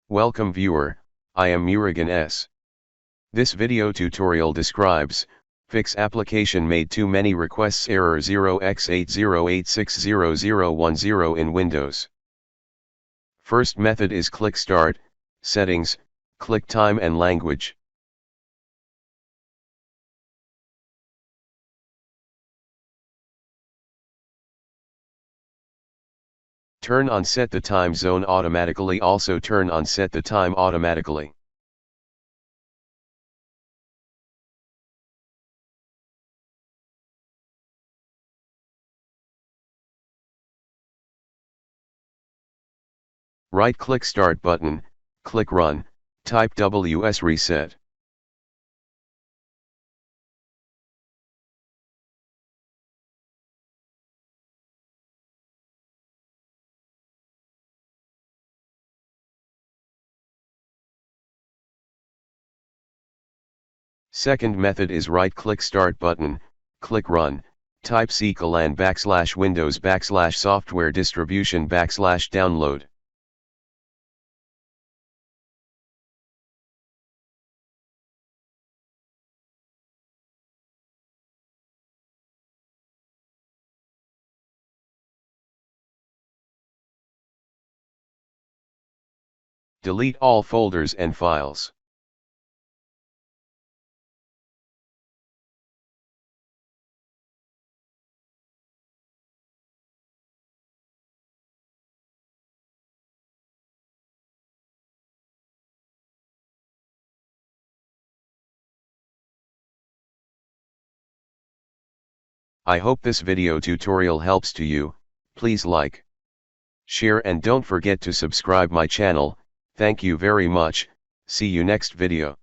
Welcome viewer, I am Murugan S. This video tutorial describes, fix application made too many requests error 0x80860010 in Windows. First method is click Start, Settings, click Time and Language. Turn on Set the Time Zone automatically. Also turn on Set the Time automatically. Right-click Start button, click Run, type WS Reset. Second method is right-click Start button, click Run, type ccolan /Windows /software distribution /download. Delete all folders and files. I hope this video tutorial helps to you. Please like, share and don't forget to subscribe my channel. Thank you very much. See you next video.